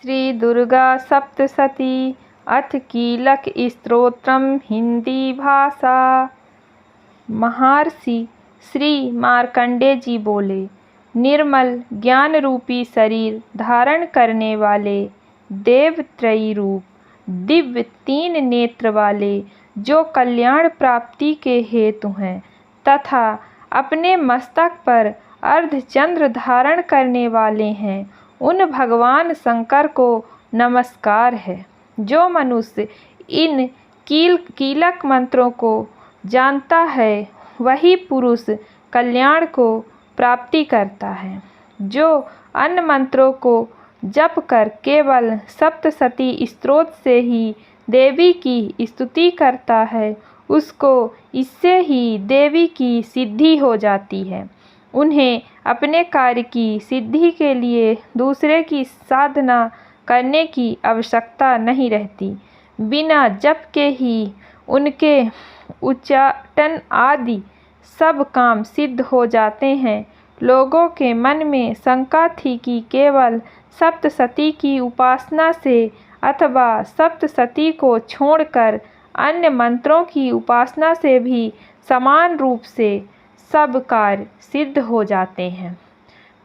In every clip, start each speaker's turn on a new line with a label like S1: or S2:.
S1: श्री दुर्गा सप्तशती अथ कीलक स्तोत्रम हिंदी भाषा। महर्षि श्री मार्कंडेय जी बोले, निर्मल ज्ञान रूपी शरीर धारण करने वाले, देवत्रयी रूप, दिव्य 3 नेत्र वाले, जो कल्याण प्राप्ति के हेतु हैं, तथा अपने मस्तक पर अर्धचंद्र धारण करने वाले हैं, उन भगवान शंकर को नमस्कार है। जो मनुष्य इन कीलक मंत्रों को जानता है, वही पुरुष कल्याण को प्राप्ति करता है। जो अन्य मंत्रों को जप कर केवल सप्तशती स्तोत्र से ही देवी की स्तुति करता है, उसको इससे ही देवी की सिद्धि हो जाती है। उन्हें अपने कार्य की सिद्धि के लिए दूसरे की साधना करने की आवश्यकता नहीं रहती। बिना जप के ही उनके उच्चाटन आदि सब काम सिद्ध हो जाते हैं। लोगों के मन में शंका थी कि केवल सप्तशती की उपासना से अथवा सप्तशती को छोड़कर अन्य मंत्रों की उपासना से भी समान रूप से सब कार्य सिद्ध हो जाते हैं।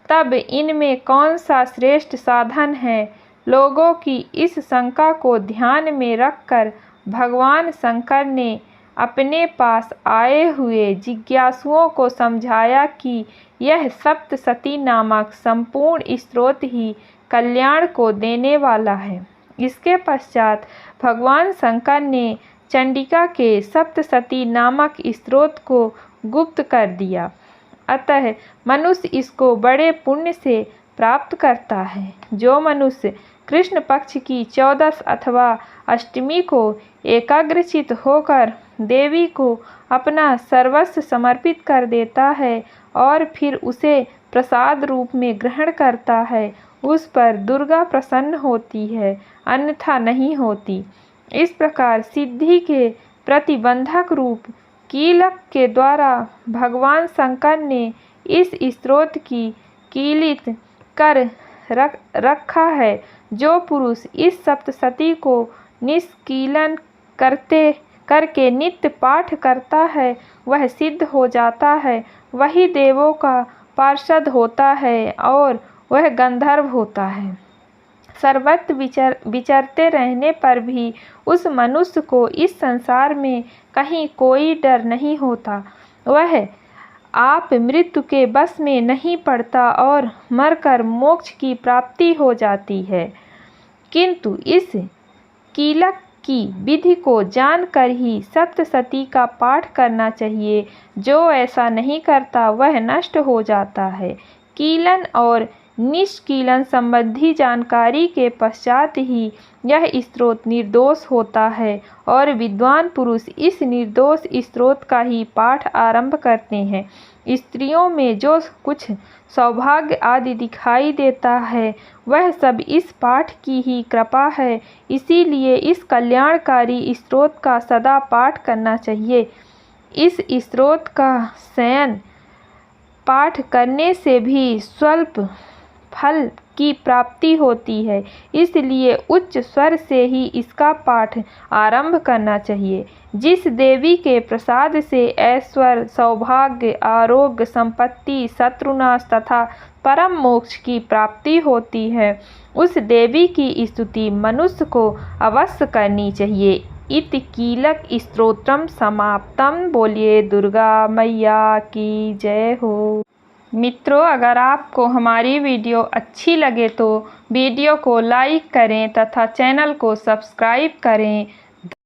S1: तब इनमें कौन सा श्रेष्ठ साधन है? लोगों की इस शंका को ध्यान में रखकर भगवान शंकर ने अपने पास आए हुए जिज्ञासुओं को समझाया कि यह सप्तशती नामक संपूर्ण स्तोत्र ही कल्याण को देने वाला है। इसके पश्चात भगवान शंकर ने चंडिका के सप्तशती नामक स्तोत्र को गुप्त कर दिया। अतः मनुष्य इसको बड़े पुण्य से प्राप्त करता है। जो मनुष्य कृष्ण पक्ष की 14 अथवा अष्टमी को एकाग्रचित होकर देवी को अपना सर्वस्व समर्पित कर देता है और फिर उसे प्रसाद रूप में ग्रहण करता है, उस पर दुर्गा प्रसन्न होती है, अन्यथा नहीं होती। इस प्रकार सिद्धि के प्रतिबंधक रूप कीलक के द्वारा भगवान शंकर ने इस स्तोत्र की कीलित कर रखा है। जो पुरुष इस सप्तशती को निष्कीलन करके नित्य पाठ करता है, वह सिद्ध हो जाता है, वही देवों का पार्षद होता है और वह गंधर्व होता है। सर्वत्र विचरते रहने पर भी उस मनुष्य को इस संसार में कहीं कोई डर नहीं होता। वह आप मृत्यु के बस में नहीं पड़ता और मरकर मोक्ष की प्राप्ति हो जाती है। किंतु इस कीलक की विधि को जानकर ही सप्तशती का पाठ करना चाहिए। जो ऐसा नहीं करता वह नष्ट हो जाता है। कीलन और निष्कीलन संबंधी जानकारी के पश्चात ही यह स्तोत्र निर्दोष होता है और विद्वान पुरुष इस निर्दोष स्तोत्र का ही पाठ आरंभ करते हैं। स्त्रियों में जो कुछ सौभाग्य आदि दिखाई देता है, वह सब इस पाठ की ही कृपा है। इसीलिए इस कल्याणकारी स्तोत्र का सदा पाठ करना चाहिए। इस स्तोत्र का शयन पाठ करने से भी स्वल्प फल की प्राप्ति होती है, इसलिए उच्च स्वर से ही इसका पाठ आरंभ करना चाहिए। जिस देवी के प्रसाद से ऐश्वर्य, सौभाग्य, आरोग्य, संपत्ति, शत्रुनाश तथा परम मोक्ष की प्राप्ति होती है, उस देवी की स्तुति मनुष्य को अवश्य करनी चाहिए। इति कीलक स्तोत्रम समाप्तम। बोलिए दुर्गा मैया की जय हो। मित्रों, अगर आपको हमारी वीडियो अच्छी लगे तो वीडियो को लाइक करें तथा चैनल को सब्सक्राइब करें